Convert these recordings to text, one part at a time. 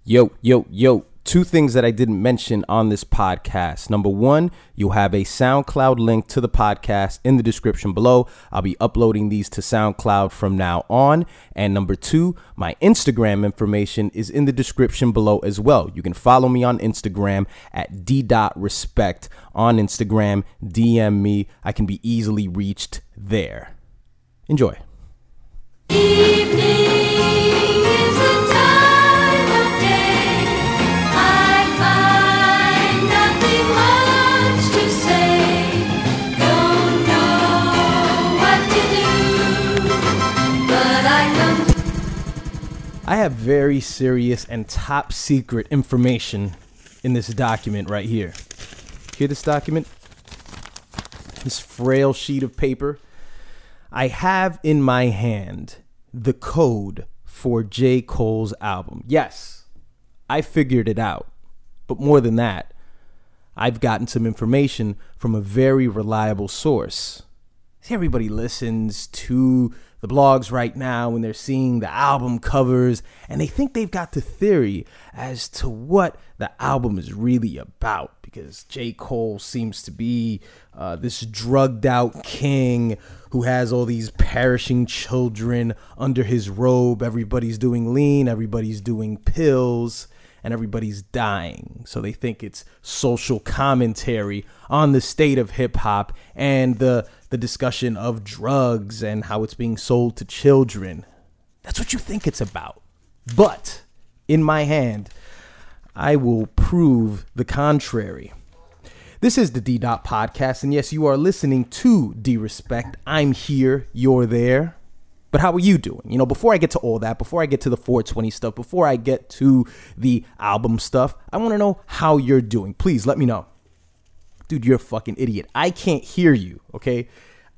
Yo. Two things that I didn't mention on this podcast. Number one, you'll have a SoundCloud link to the podcast in the description below. I'll be uploading these to SoundCloud from now on. And number two, my Instagram information is in the description below as well. You can follow me on Instagram at d.respect on Instagram. DM me. I can be easily reached there. Enjoy. I have very serious and top secret information in this document right here. Hear this document? This frail sheet of paper. I have in my hand the code for J. Cole's album. Yes, I figured it out. But more than that, I've gotten some information from a very reliable source. Everybody listens to the blogs right now when they're seeing the album covers and they think they've got the theory as to what the album is really about, because J. Cole seems to be this drugged out king who has all these perishing children under his robe. Everybody's doing lean, everybody's doing pills, and everybody's dying. So they think it's social commentary on the state of hip hop and the discussion of drugs and how it's being sold to children. That's what you think it's about. But in my hand, I will prove the contrary. This is the Ddotpodcast, and yes, you are listening to D.respect. I'm here, you're there. But how are you doing? You know, before I get to all that, before I get to the 420 stuff, before I get to the album stuff, I want to know how you're doing. Please let me know. Dude, you're a fucking idiot. I can't hear you, okay?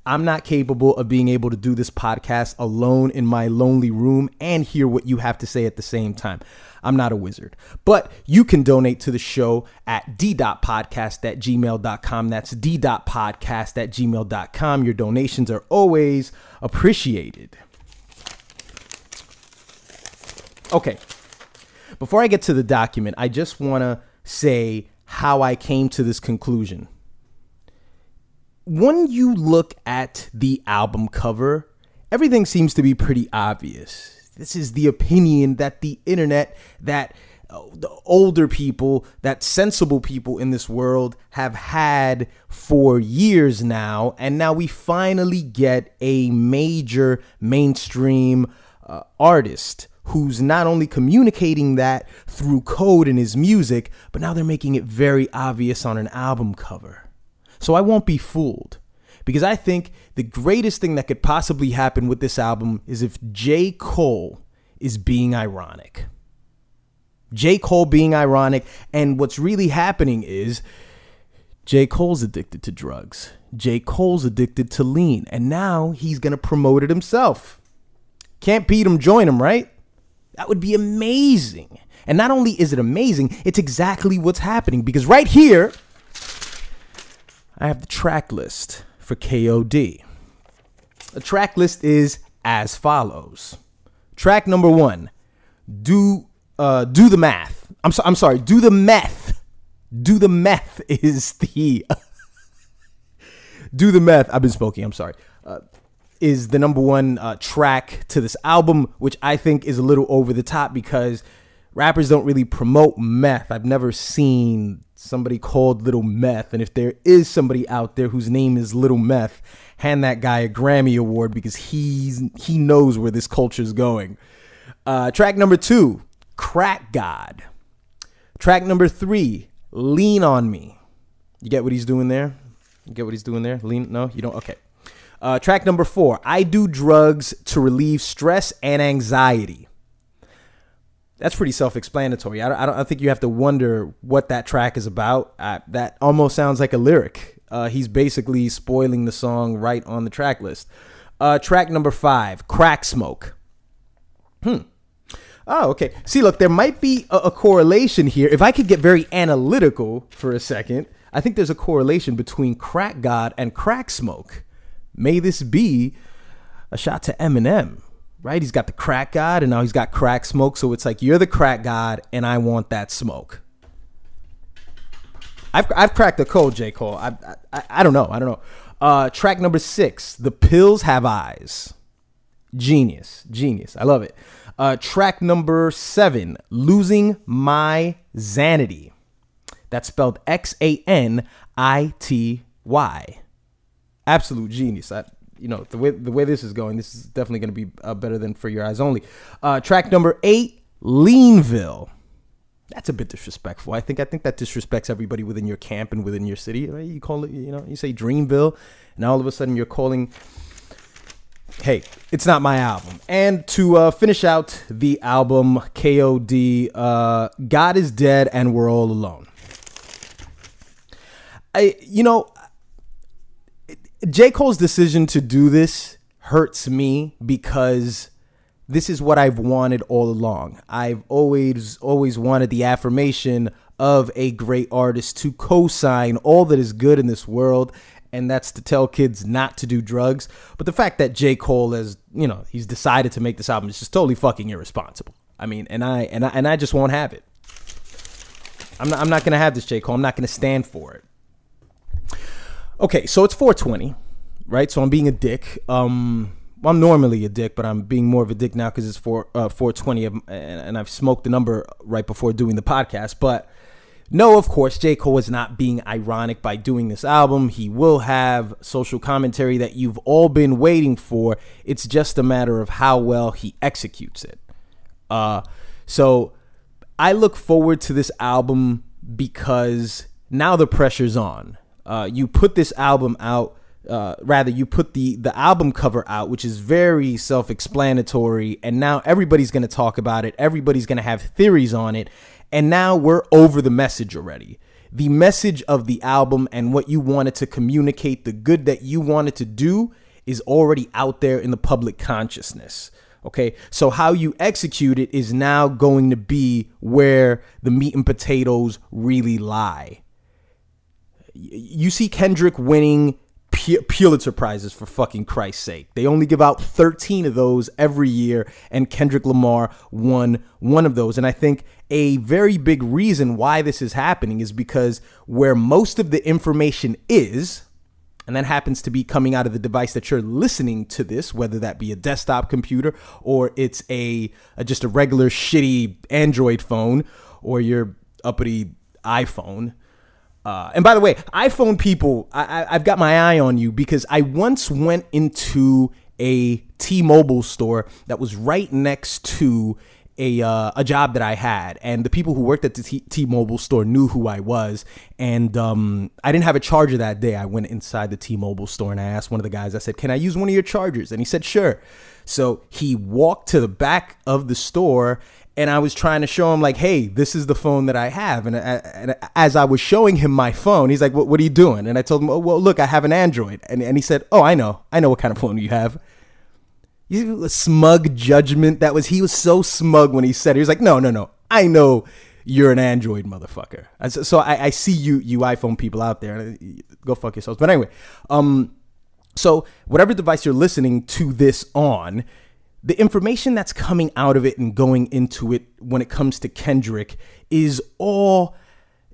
I'm not capable of being able to do this podcast alone in my lonely room and hear what you have to say at the same time. I'm not a wizard. But you can donate to the show at d.podcast@gmail.com. That's d.podcast@gmail.com. Your donations are always appreciated. Okay. Before I get to the document, I just want to say how I came to this conclusion. When you look at the album cover, everything seems to be pretty obvious. This is the opinion that the internet, that the older people, that sensible people in this world have had for years now. And now we finally get a major mainstream artist who's not only communicating that through code in his music, but now they're making it very obvious on an album cover. So I won't be fooled, because I think the greatest thing that could possibly happen with this album is if J. Cole is being ironic. J. Cole being ironic, and what's really happening is J. Cole's addicted to drugs. J. Cole's addicted to lean, and now he's going to promote it himself. Can't beat him, join him, right? That would be amazing. And not only is it amazing, it's exactly what's happening, because right here, I have the track list for KOD. The track list is as follows. Track number 1, do the math. I'm sorry, do the meth. Do the meth is the do the meth. I've been smoking. I'm sorry. Is the number 1 track to this album, which I think is a little over the top because rappers don't really promote meth. I've never seen somebody called Little Meth, and if there is somebody out there whose name is Little Meth, hand that guy a Grammy Award, because he knows where this culture is going. Track number 2, Crack God. Track number 3, Lean on Me. You get what he's doing there? You get what he's doing there? Lean? No, you don't? Okay. Track number 4, I do drugs to relieve stress and anxiety. That's pretty self-explanatory. I don't think you have to wonder what that track is about. That almost sounds like a lyric. He's basically spoiling the song right on the track list. Track number 5, Crack Smoke. Oh, okay. See, look, there might be a correlation here. If I could get very analytical for a second, I think there's a correlation between Crack God and Crack Smoke. May this be a shot to Eminem. right? He's got the crack god, and now he's got crack smoke. So it's like, you're the crack god, and I want that smoke. I've cracked the code, J. Cole. I don't know. Track number 6, The Pills Have Eyes. Genius. I love it. Track number 7, Losing My Xanity. That's spelled Xanity. Absolute genius. The way this is going, this is definitely going to be better than For Your Eyez Only. Track number 8, Leanville. That's a bit disrespectful. I think that disrespects everybody within your camp and within your city. Right? You call it, you say Dreamville, and all of a sudden you're calling. Hey, it's not my album. And to finish out the album, KOD, God is Dead and We're All Alone. J. Cole's decision to do this hurts me because this is what I've wanted all along. I've always wanted the affirmation of a great artist to co-sign all that is good in this world, and that's to tell kids not to do drugs. But the fact that J. Cole has, he's decided to make this album is just totally fucking irresponsible. I mean, and I just won't have it. I'm not gonna have this, J. Cole. I'm not gonna stand for it. Okay, so it's 420, right? So I'm being a dick. I'm normally a dick, but I'm being more of a dick now because it's 420, and I've smoked the number right before doing the podcast. But no, of course, J. Cole is not being ironic by doing this album. He will have social commentary that you've all been waiting for. It's just a matter of how well he executes it. So I look forward to this album because now the pressure's on. You put this album out. You put the album cover out, which is very self-explanatory, and now everybody's going to talk about it. Everybody's going to have theories on it, and now we're over the message already. The message of the album and what you wanted to communicate, the good that you wanted to do, is already out there in the public consciousness. Okay, so how you execute it is now going to be where the meat and potatoes really lie. You see Kendrick winning Pulitzer prizes, for fucking Christ's sake. They only give out 13 of those every year, and Kendrick Lamar won one of those. And I think a very big reason why this is happening is because where most of the information is, and that happens to be coming out of the device that you're listening to this, whether that be a desktop computer or it's just a regular shitty Android phone or your uppity iPhone. And by the way, iPhone people, I've got my eye on you because I once went into a T-Mobile store that was right next to a job that I had, and the people who worked at the T-Mobile store knew who I was, and I didn't have a charger that day. I went inside the T-Mobile store and I asked one of the guys, I said, "Can I use one of your chargers?" And he said, "Sure." So he walked to the back of the store, and I was trying to show him, like, hey, this is the phone that I have. And as I was showing him my phone, he's like, what are you doing? And I told him, oh, well, look, I have an Android. And he said, oh, I know what kind of phone you have. A smug judgment. He was so smug when he said it. He was like, no, I know you're an Android motherfucker. So I see you iPhone people out there. Go fuck yourselves. But anyway, so whatever device you're listening to this on, the information that's coming out of it and going into it when it comes to Kendrick is all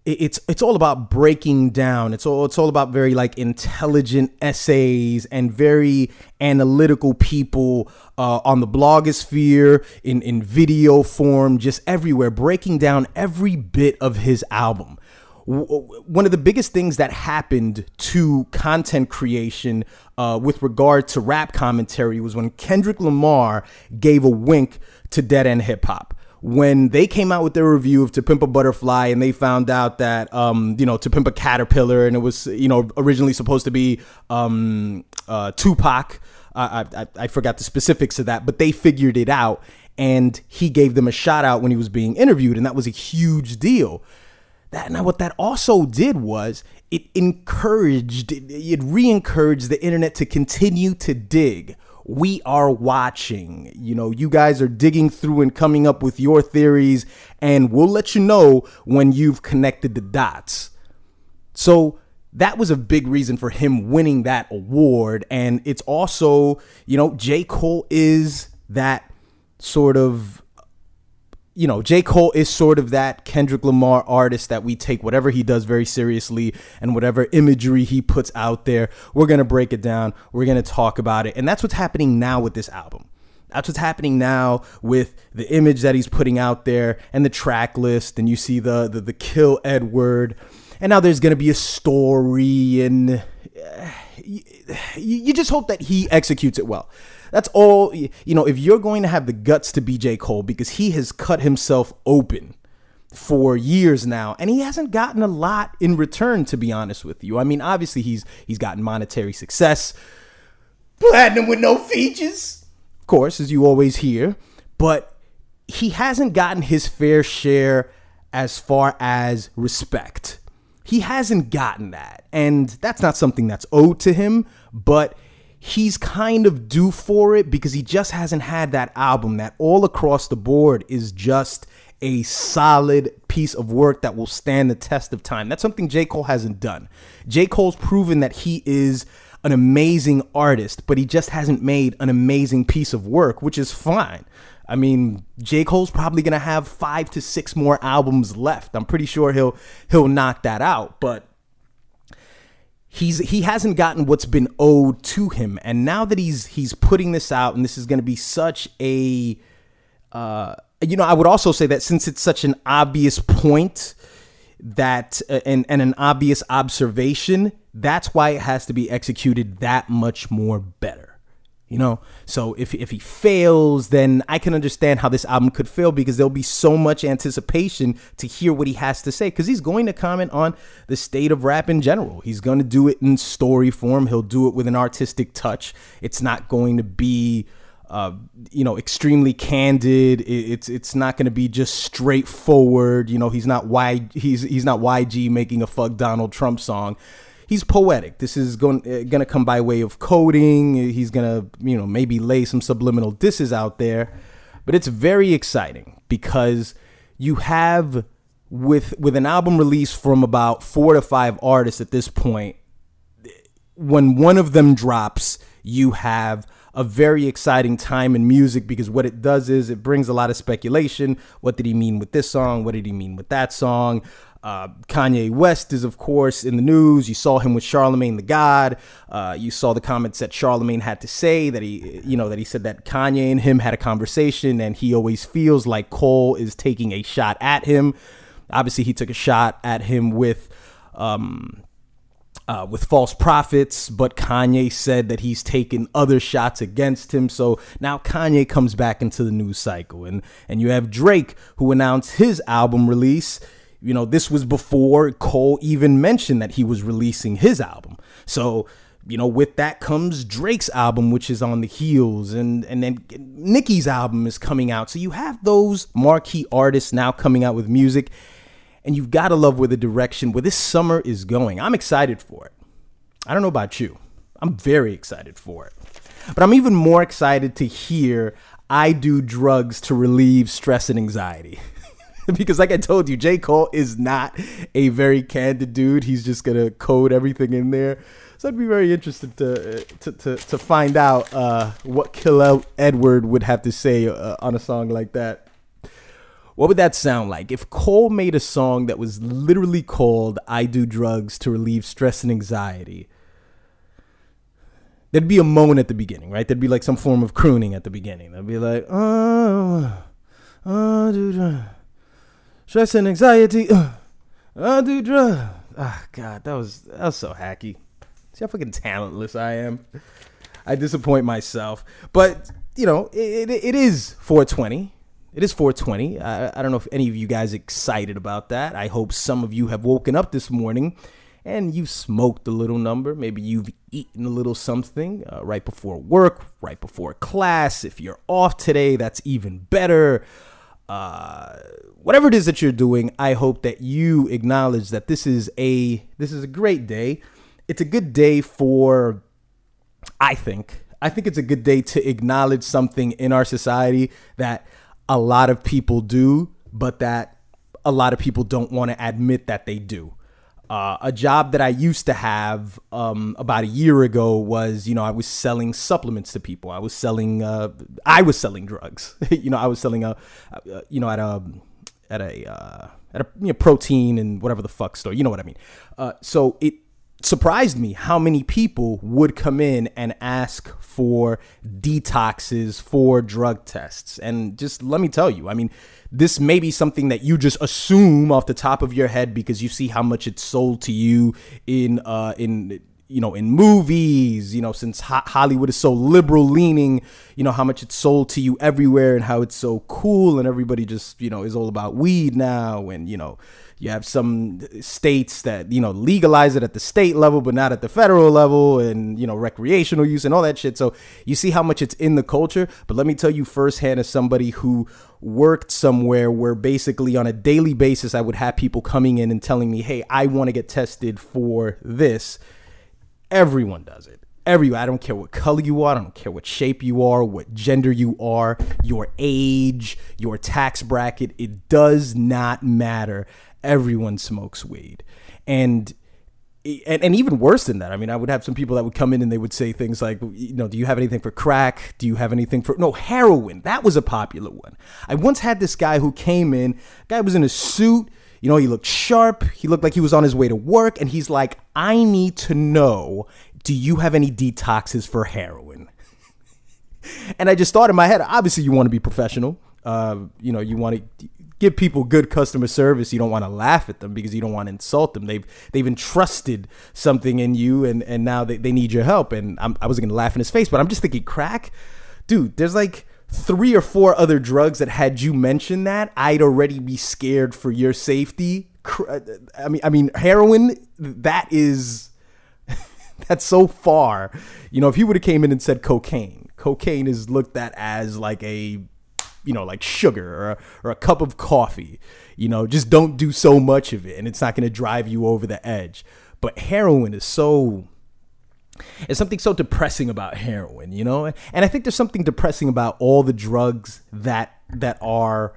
about breaking down. It's all about very like intelligent essays and very analytical people on the blogosphere, in video form, just everywhere, breaking down every bit of his album. One of the biggest things that happened to content creation with regard to rap commentary was when Kendrick Lamar gave a wink to Dead End Hip Hop. When they came out with their review of To Pimp a Butterfly and they found out that, To Pimp a Caterpillar, and it was, originally supposed to be Tupac. I forgot the specifics of that, but they figured it out, and he gave them a shout out when he was being interviewed, and that was a huge deal. Now, what that also did was it re-encouraged the internet to continue to dig. We are watching. You guys are digging through and coming up with your theories, and we'll let you know when you've connected the dots. So that was a big reason for him winning that award. And it's also, J. Cole is that sort of, J. Cole is sort of that Kendrick Lamar artist that we take whatever he does very seriously, and whatever imagery he puts out there, we're going to break it down. We're going to talk about it. And that's what's happening now with this album. That's what's happening now with the image that he's putting out there and the track list. And you see the Kill Edward. And now there's going to be a story, and you just hope that he executes it well. That's all. If you're going to have the guts to be J. Cole, because he has cut himself open for years now, and he hasn't gotten a lot in return, to be honest with you. I mean, obviously he's gotten monetary success, platinum with no features, of course, as you always hear, but he hasn't gotten his fair share as far as respect. He hasn't gotten that, and that's not something that's owed to him, but he's kind of due for it, because he just hasn't had that album that all across the board is just a solid piece of work that will stand the test of time. That's something J. Cole hasn't done. J. Cole's proven that he is an amazing artist, but he just hasn't made an amazing piece of work, which is fine. I mean, J. Cole's probably going to have 5 to 6 more albums left. I'm pretty sure he'll knock that out, but he hasn't gotten what's been owed to him. And now that he's putting this out, and this is going to be such a, I would also say that since it's such an obvious point that, and an obvious observation, that's why it has to be executed that much more better. So if he fails, then I can understand how this album could fail, because there'll be so much anticipation to hear what he has to say, because he's going to comment on the state of rap in general. He's going to do it in story form. He'll do it with an artistic touch. It's not going to be, extremely candid. It's not going to be just straightforward. He's not YG making a fuck Donald Trump song. He's poetic. This is going to come by way of coding. He's going to, maybe lay some subliminal disses out there. But it's very exciting, because you have, with an album release from about 4 to 5 artists at this point, when one of them drops, you have a very exciting time in music, because what it does is it brings a lot of speculation. What did he mean with this song? What did he mean with that song? Kanye West is, of course, in the news. You saw him with Charlemagne the God. You saw the comments that Charlemagne had to say, that he said that Kanye and him had a conversation, and he always feels like Cole is taking a shot at him. Obviously, he took a shot at him with False Prophets, but Kanye said that he's taken other shots against him. So now Kanye comes back into the news cycle, and you have Drake, who announced his album release. This was before Cole even mentioned that he was releasing his album. So, with that comes Drake's album, which is on the heels, and then Nicki's album is coming out. So you have those marquee artists now coming out with music, and you've got to love where this summer is going. I'm excited for it. I don't know about you. I'm very excited for it. But I'm even more excited to hear I Do Drugs to Relieve Stress and Anxiety. Because like I told you, J. Cole is not a very candid dude. He's just going to code everything in there. So I'd be very interested to find out what Kill Edward would have to say on a song like that. What would that sound like if Cole made a song that was literally called I Do Drugs to Relieve Stress and Anxiety? There'd be a moan at the beginning, right? There'd be like some form of crooning at the beginning. There'd be like, oh, do drugs. Stress and anxiety. I do drugs. Ah, God, that was so hacky. See how fucking talentless I am. I disappoint myself. But, it is 420. It is 420. I don't know if any of you guys are excited about that. I hope some of you have woken up this morning and you smoked a little number. Maybe you've eaten a little something right before work, right before class. If you're off today, that's even better. Whatever it is that you're doing, I hope that you acknowledge that this is a great day. It's a good day for, I think it's a good day to acknowledge something in our society that a lot of people do, but that a lot of people don't want to admit that they do. A job that I used to have about a year ago was, I was selling supplements to people. I was selling drugs. I was selling at a protein and whatever the fuck store. You know what I mean? So it surprised me how many people would come in and ask for detoxes, for drug tests. And just let me tell you, I mean, this may be something that you just assume off the top of your head because you see how much it's sold to you in movies, since Hollywood is so liberal leaning, how much it's sold to you everywhere and how it's so cool and everybody just, is all about weed now. And, you have some states that, legalize it at the state level, but not at the federal level, and, recreational use and all that shit. So you see how much it's in the culture. But let me tell you firsthand, as somebody who worked somewhere where basically on a daily basis, I would have people coming in and telling me, hey, I want to get tested for this. Everyone does it. Everyone. I don't care what color you are. I don't care what shape you are, what gender you are, your age, your tax bracket. It does not matter. Everyone smokes weed. And even worse than that, I mean, I would have some people that would come in and they would say things like, do you have anything for crack? Do you have anything for, no, heroin? That was a popular one. I once had this guy who came in, guy was in a suit, he looked sharp. He looked like he was on his way to work. And he's like, I need to know, do you have any detoxes for heroin? And I just thought in my head, obviously you want to be professional. You want to give people good customer service. You don't want to laugh at them because you don't want to insult them. They've entrusted something in you and now they need your help. And I wasn't going to laugh in his face, but I'm just thinking, crack? Dude, there's like 3 or 4 other drugs that had you mention that, I'd already be scared for your safety. I mean, heroin, that's so far. If he would have came in and said cocaine is looked at as like a, like sugar or a cup of coffee, just don't do so much of it and it's not going to drive you over the edge. But heroin is it's something so depressing about heroin, and I think there's something depressing about all the drugs that are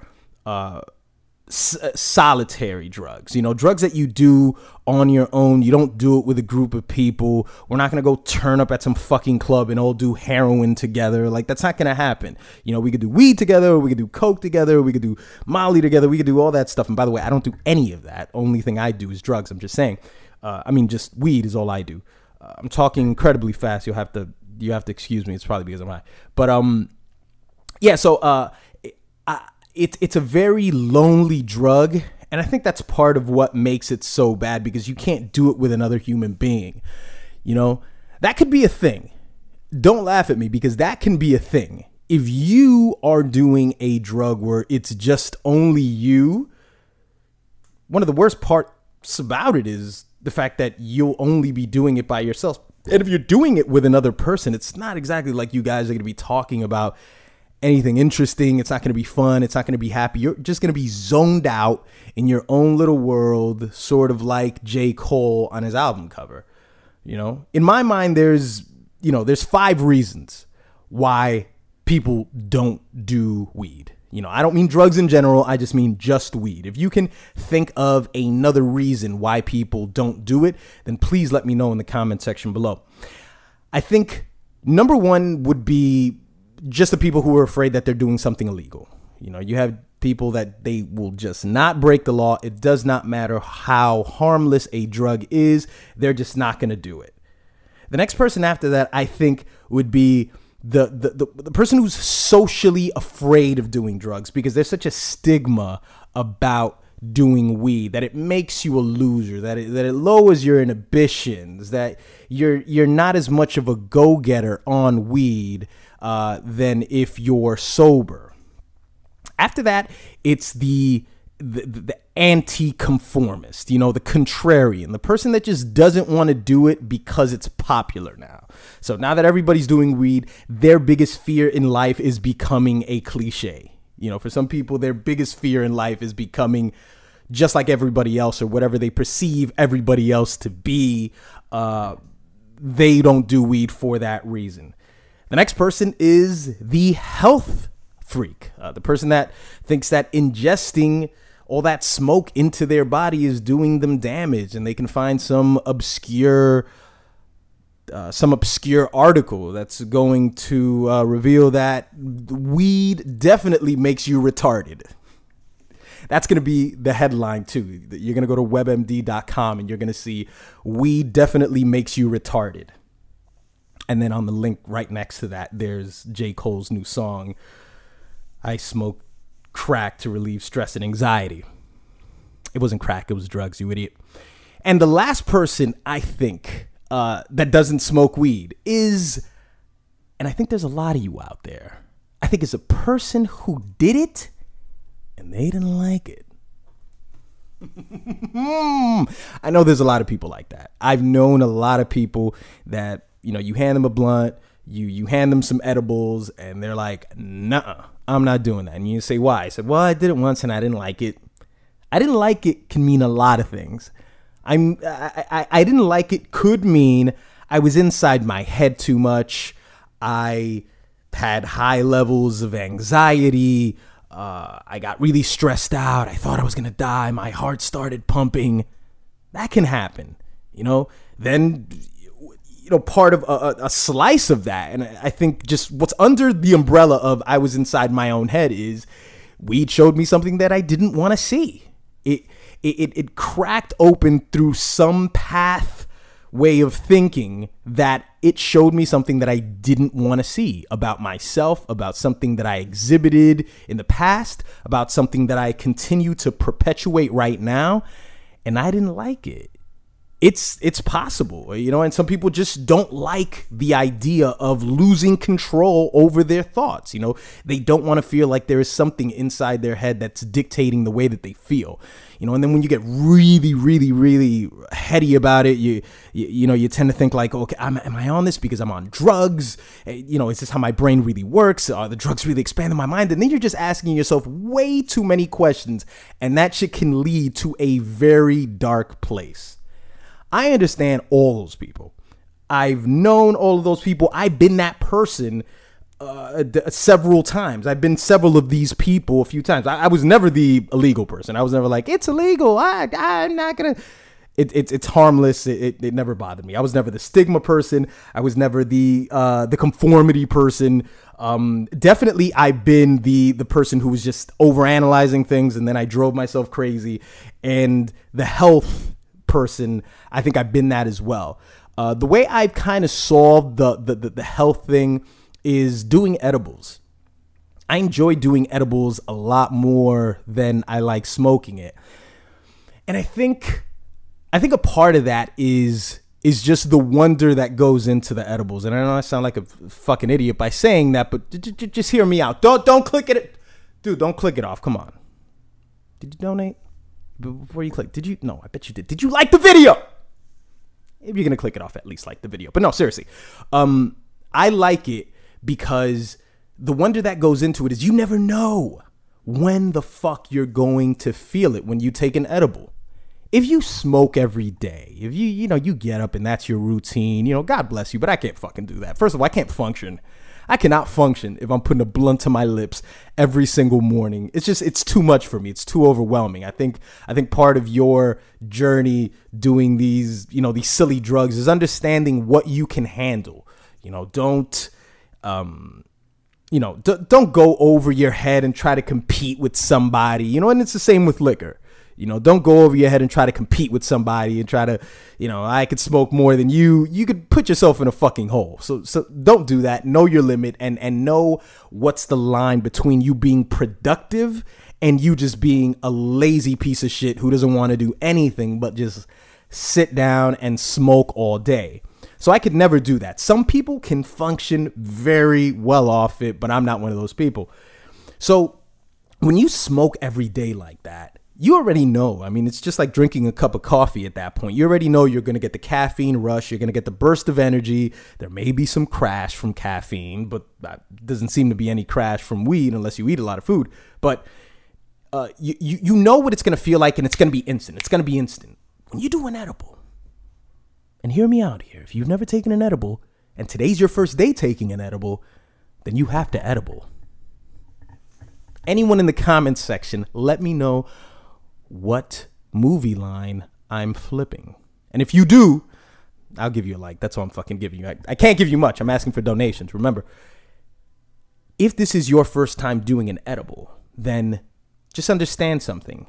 solitary drugs, drugs that you do on your own. You don't do it with a group of people. We're not going to go turn up at some fucking club and all do heroin together. Like, that's not going to happen. We could do weed together, or we could do coke together, we could do Molly together, we could do all that stuff. And by the way, I don't do any of that. Only thing I do is drugs. I'm just saying. Just weed is all I do. I'm talking incredibly fast. You have to excuse me. It's probably because I'm high. But it's a very lonely drug, and I think that's part of what makes it so bad, because you can't do it with another human being. That could be a thing. Don't laugh at me, because that can be a thing. If you are doing a drug where it's just only you, one of the worst parts about it is the fact that you'll only be doing it by yourself. And if you're doing it with another person, it's not exactly like you guys are going to be talking about anything interesting. It's not going to be fun. It's not going to be happy. You're just going to be zoned out in your own little world, sort of like J.Cole on his album cover. In my mind, there's 5 reasons why people don't do weed. I don't mean drugs in general. I just mean just weed. If you can think of another reason why people don't do it, then please let me know in the comment section below. I think number 1 would be just the people who are afraid that they're doing something illegal. You have people that they will just not break the law. It does not matter how harmless a drug is. They're just not going to do it. The next person after that, I think, would be the person who's socially afraid of doing drugs, because there's such a stigma about doing weed that it makes you a loser, that it lowers your inhibitions, that you're not as much of a go-getter on weed than if you're sober. After that, it's the anti-conformist, the contrarian, the person that just doesn't want to do it because it's popular now. So now that everybody's doing weed, their biggest fear in life is becoming a cliche. For some people, their biggest fear in life is becoming just like everybody else, or whatever they perceive everybody else to be. They don't do weed for that reason. The next person is the health freak, the person that thinks that ingesting all that smoke into their body is doing them damage, and they can find some obscure article that's going to reveal that weed definitely makes you retarded. That's going to be the headline too. You're going to go to webmd.com and you're going to see weed definitely makes you retarded. And then on the link right next to that, there's j.Cole's new song, I Smoke Crack to Relieve Stress and Anxiety. It wasn't crack, it was drugs, you idiot. And the last person I think that doesn't smoke weed is, and I think there's a lot of you out there, I think it's a person who did it and they didn't like it. I know there's a lot of people like that. I've known a lot of people that, you know, you hand them a blunt, you hand them some edibles, and they're like, nah, I'm not doing that. And you say, why? I said, well, I did it once and I didn't like it. I didn't like it can mean a lot of things. I didn't like it could mean I was inside my head too much. I had high levels of anxiety. I got really stressed out. I thought I was going to die. My heart started pumping. That can happen, you know. Then, you know, part of a slice of that, and I think just what's under the umbrella of I was inside my own head is weed showed me something that I didn't want to see. It cracked open through some way of thinking that it showed me something that I didn't want to see about myself, about something that I exhibited in the past, about something that I continue to perpetuate right now. And I didn't like it. It's possible, you know, and some people just don't like the idea of losing control over their thoughts. You know, they don't want to feel like there is something inside their head that's dictating the way that they feel, you know, and then when you get really, really, really heady about it, you know, you tend to think like, okay, am I on this because I'm on drugs? You know, is this how my brain really works? Are the drugs really expanding my mind? And then you're just asking yourself way too many questions, and that shit can lead to a very dark place. I understand all those people. I've known all of those people. I've been that person several times. I've been several of these people a few times. I was never the illegal person. I was never like, it's illegal. I'm not going to. It's harmless. It never bothered me. I was never the stigma person. I was never the conformity person. Definitely, I've been the person who was just overanalyzing things, and then I drove myself crazy. And the health person, I think I've been that as well. The way I've kind of solved the health thing is doing edibles. I enjoy doing edibles a lot more than I like smoking it. And I think a part of that is just the wonder that goes into the edibles. And I know I sound like a fucking idiot by saying that, but just hear me out. Don't click it. Dude, don't click it off. Come on. Did you donate? Before you click, did you? No, I bet you did. Did you like the video? If you're going to click it off, at least like the video. But no, seriously. I like it because the wonder that goes into it is you never know when the fuck you're going to feel it when you take an edible. If you smoke every day, if you get up and that's your routine, you know, God bless you, but I can't fucking do that. First of all, I can't function. I cannot function if I'm putting a blunt to my lips every single morning. It's too much for me. It's too overwhelming. I think part of your journey doing these silly drugs is understanding what you can handle. You know, don't go over your head and try to compete with somebody, you know, and it's the same with liquor. You know, don't go over your head and try to compete with somebody and try to, you know, I could smoke more than you. You could put yourself in a fucking hole. So don't do that. Know your limit and know what's the line between you being productive and you just being a lazy piece of shit who doesn't want to do anything but just sit down and smoke all day. So I could never do that. Some people can function very well off it, but I'm not one of those people. So when you smoke every day like that, you already know. I mean, it's just like drinking a cup of coffee at that point. You already know you're going to get the caffeine rush. You're going to get the burst of energy. There may be some crash from caffeine, but there doesn't seem to be any crash from weed unless you eat a lot of food. But you know what it's going to feel like, and it's going to be instant. It's going to be instant. When you do an edible, and hear me out here, if you've never taken an edible, and today's your first day taking an edible, then you have to edible. Anyone in the comments section, let me know what movie line I'm flipping. And if you do, I'll give you a like. That's all I'm fucking giving you. I can't give you much. I'm asking for donations. Remember, if this is your first time doing an edible, then just understand something.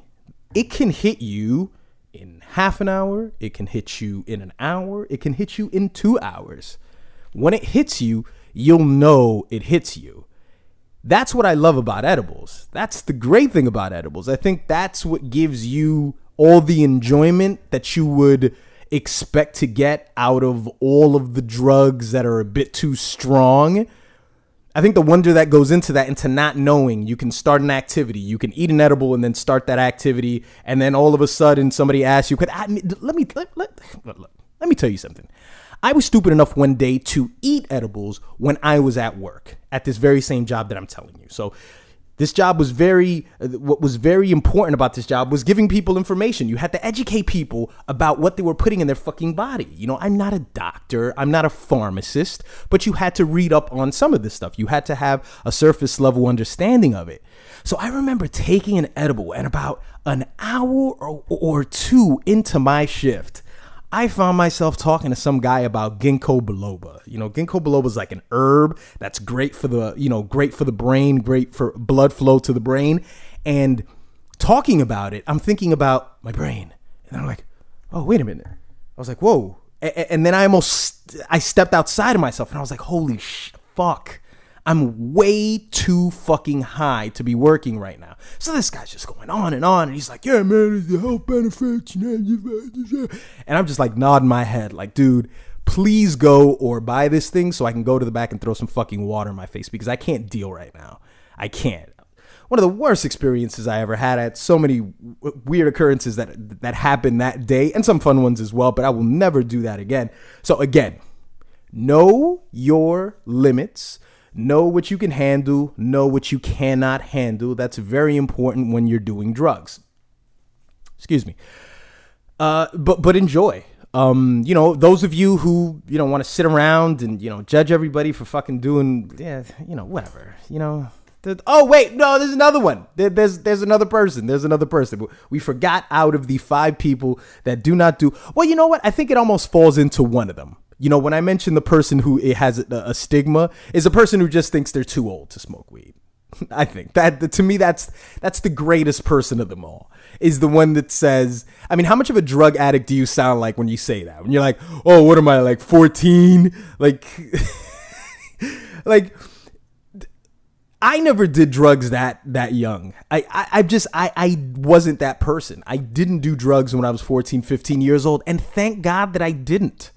It can hit you in half an hour. It can hit you in an hour. It can hit you in 2 hours. When it hits you, you'll know it hits you. That's what I love about edibles. That's the great thing about edibles. I think that's what gives you all the enjoyment that you would expect to get out of all of the drugs that are a bit too strong. I think the wonder that goes into that, into not knowing you can start an activity, you can eat an edible and then start that activity, and then all of a sudden somebody asks you, let me tell you something. I was stupid enough one day to eat edibles when I was at work at this very same job that I'm telling you. So this job was what was very important about this job was giving people information. You had to educate people about what they were putting in their fucking body. You know, I'm not a doctor, I'm not a pharmacist, but you had to read up on some of this stuff. You had to have a surface level understanding of it. So I remember taking an edible, and about an hour or two into my shift, I found myself talking to some guy about ginkgo biloba. You know, ginkgo biloba is like an herb that's great for the brain, great for blood flow to the brain. And talking about it, I'm thinking about my brain. And I'm like, oh, wait a minute. I was like, whoa. And then I stepped outside of myself and I was like, holy fuck. I'm way too fucking high to be working right now. So this guy's just going on. And he's like, yeah, man, it's the health benefits. And I'm just like nodding my head like, dude, please go or buy this thing so I can go to the back and throw some fucking water in my face because I can't deal right now. I can't. One of the worst experiences I ever had. I had so many weird occurrences that happened that day and some fun ones as well, but I will never do that again. So again, know your limits. Know what you can handle, know what you cannot handle. That's very important when you're doing drugs. Excuse me. But enjoy. You know, those of you who, you know, want to sit around and, you know, judge everybody for fucking doing, yeah, you know, whatever, you know. Oh, wait, no, there's another one. There's another person. There's another person. We forgot out of the 5 people that do not do. Well, you know what? I think it almost falls into one of them. You know, when I mention the person who it has a stigma is a person who just thinks they're too old to smoke weed. I think that to me, that's the greatest person of them all is the one that says, I mean, how much of a drug addict do you sound like when you say that? When you're like, oh, what am I, like 14? Like, like I never did drugs that young. I wasn't that person. I didn't do drugs when I was 14, 15 years old. And thank God that I didn't.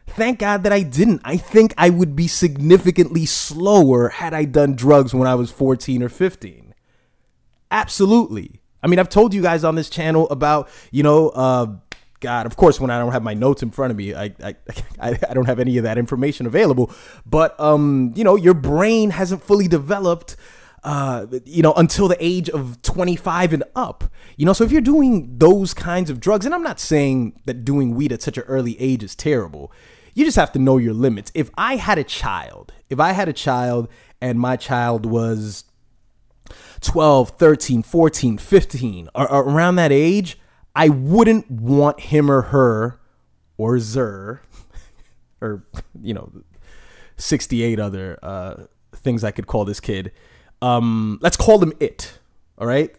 Thank God that I didn't. I think I would be significantly slower had I done drugs when I was 14 or 15. Absolutely. I mean, I've told you guys on this channel about, you know, God, of course, when I don't have my notes in front of me, I don't have any of that information available. But, you know, your brain hasn't fully developed, you know, until the age of 25 and up. You know, so if you're doing those kinds of drugs, and I'm not saying that doing weed at such an early age is terrible. You just have to know your limits. If I had a child and my child was 12, 13, 14, 15, or around that age, I wouldn't want him or her or Zer or, you know, 68 other things I could call this kid. Let's call them it. All right.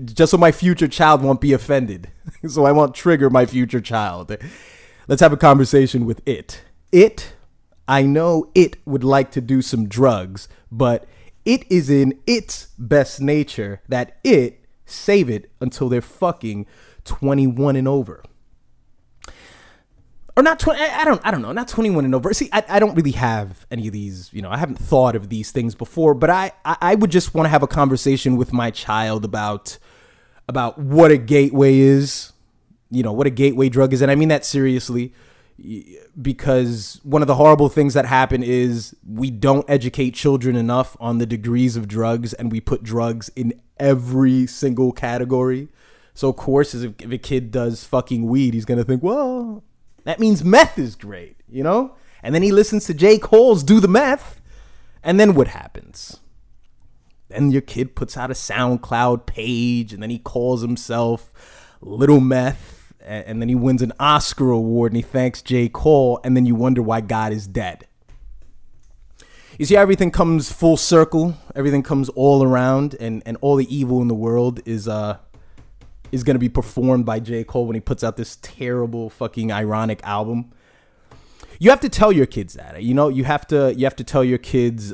Just so my future child won't be offended. So I won't trigger my future child. Let's have a conversation with it. I know it would like to do some drugs, but it is in its best nature that it save it until they're fucking 21 and over. Or not 20, I don't know, not 21 and over. See, I don't really have any of these, you know, I haven't thought of these things before, but I would just want to have a conversation with my child about what a gateway is, you know, what a gateway drug is. And I mean that seriously, because one of the horrible things that happen is we don't educate children enough on the degrees of drugs, and we put drugs in every single category. So of course, if a kid does fucking weed, he's going to think, well, that means meth is great, you know? And then he listens to j.cole's Do the Meth. And then what happens? Then your kid puts out a SoundCloud page, and then he calls himself Little Meth, and then he wins an Oscar award and he thanks J.Cole, and then you wonder why God is dead. You see, everything comes full circle. Everything comes all around, and all the evil in the world is going to be performed by J.Cole when he puts out this terrible fucking ironic album. You have to tell your kids that, you know, you have to tell your kids,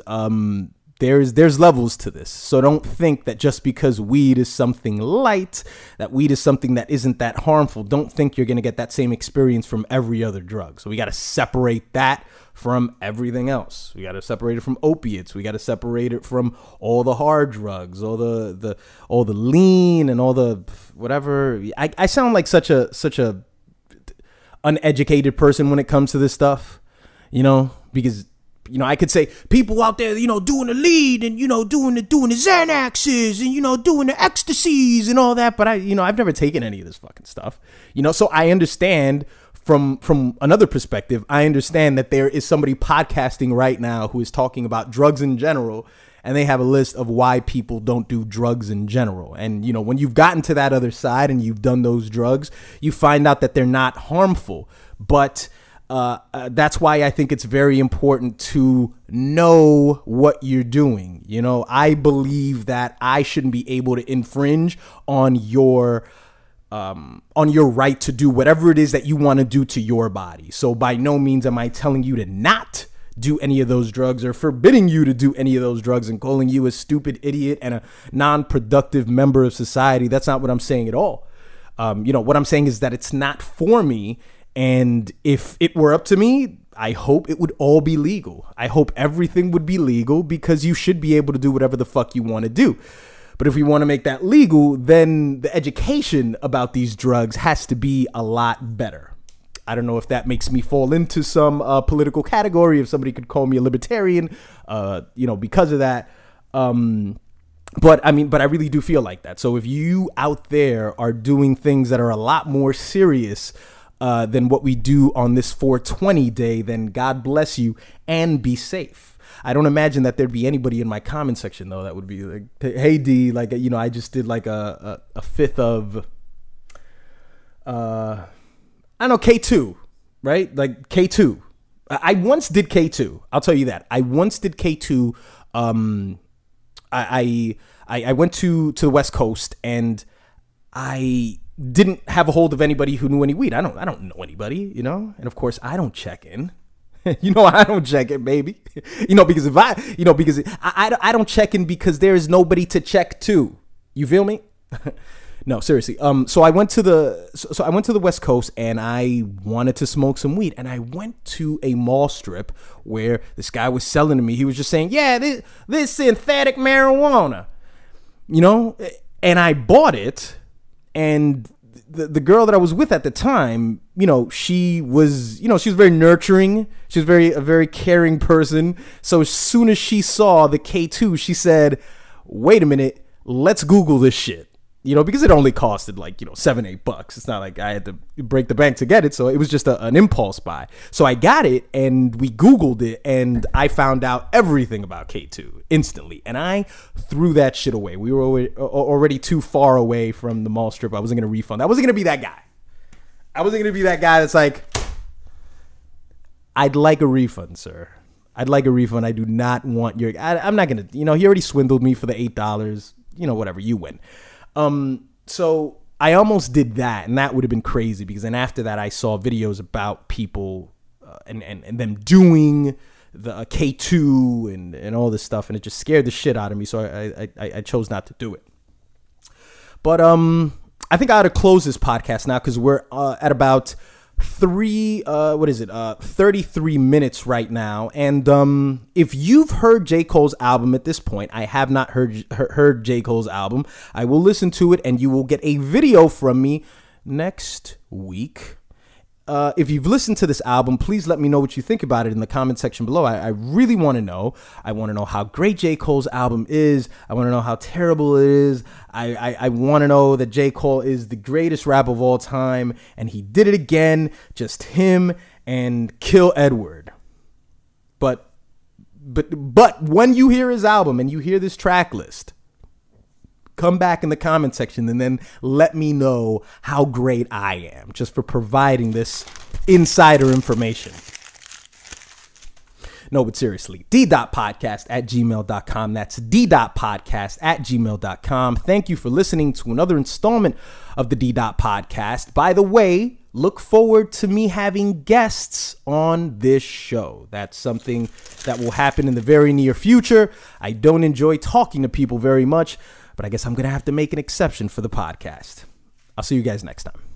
there's levels to this. So don't think that just because weed is something light, that weed is something that isn't that harmful. Don't think you're going to get that same experience from every other drug. So we got to separate that from everything else. We got to separate it from opiates. We got to separate it from all the hard drugs, all the lean and all the whatever. I sound like such a uneducated person when it comes to this stuff, you know, because, you know, I could say people out there, you know, doing the lead and, you know, doing the Xanaxes and, you know, doing the ecstasies and all that. But I've never taken any of this fucking stuff, you know, so I understand from another perspective. I understand that there is somebody podcasting right now who is talking about drugs in general, and they have a list of why people don't do drugs in general. And, you know, when you've gotten to that other side and you've done those drugs, you find out that they're not harmful. But that's why I think it's very important to know what you're doing. You know, I believe that I shouldn't be able to infringe on your right to do whatever it is that you want to do to your body. So by no means am I telling you to not do any of those drugs or forbidding you to do any of those drugs and calling you a stupid idiot and a non-productive member of society. That's not what I'm saying at all. You know, what I'm saying is that it's not for me. And if it were up to me, I hope it would all be legal. I hope everything would be legal, because you should be able to do whatever the fuck you want to do. But if we want to make that legal, then the education about these drugs has to be a lot better. I don't know if that makes me fall into some political category, if somebody could call me a libertarian, you know, because of that. But I really do feel like that. So if you out there are doing things that are a lot more serious than what we do on this 420 day, then God bless you and be safe. I don't imagine that there'd be anybody in my comment section, though, that would be like, hey, D, like, you know, I just did like a fifth of, I don't know, K2, right? Like K2. I once did K2. I'll tell you that. I once did K2. I went to the West Coast, and I didn't have a hold of anybody who knew any weed. I don't know anybody, you know? And of course I don't check in. You know, I don't check in, baby. You know, because I don't check in because there is nobody to check to. You feel me? No, seriously. So I went to the West Coast, and I wanted to smoke some weed, and I went to a mall strip where this guy was selling to me. He was just saying, yeah, this synthetic marijuana, you know, and I bought it. And the girl that I was with at the time, you know, she was very nurturing. She was a very caring person. So as soon as she saw the K2, she said, wait a minute, let's Google this shit. You know, because it only costed like, you know, $7-8. It's not like I had to break the bank to get it. So it was just an impulse buy. So I got it, and we Googled it, and I found out everything about K2 instantly. And I threw that shit away. We were already too far away from the mall strip. I wasn't going to refund. I wasn't going to be that guy. I wasn't going to be that guy that's like, I'd like a refund, sir. I'd like a refund. I do not want your, I'm not going to, you know, he already swindled me for the $8. You know, whatever, you win. So I almost did that, and that would have been crazy, because then after that I saw videos about people and them doing the K2 and all this stuff, and it just scared the shit out of me. So I chose not to do it. But I think I ought to close this podcast now, because we're at about 33 minutes right now. And if you've heard J. Cole's album at this point, I have not heard J. Cole's album. I will listen to it, and you will get a video from me next week. If you've listened to this album, please let me know what you think about it in the comment section below. I really want to know. I want to know how great J. Cole's album is. I want to know how terrible it is. I want to know that J. Cole is the greatest rapper of all time, and he did it again, just him and Kill Edward. But when you hear his album and you hear this track list, come back in the comment section and then let me know how great I am just for providing this insider information. No, but seriously, d.podcast@gmail.com. That's d.podcast@gmail.com. Thank you for listening to another installment of the Ddotpodcast. By the way, look forward to me having guests on this show. That's something that will happen in the very near future. I don't enjoy talking to people very much, but I guess I'm going to have to make an exception for the podcast. I'll see you guys next time.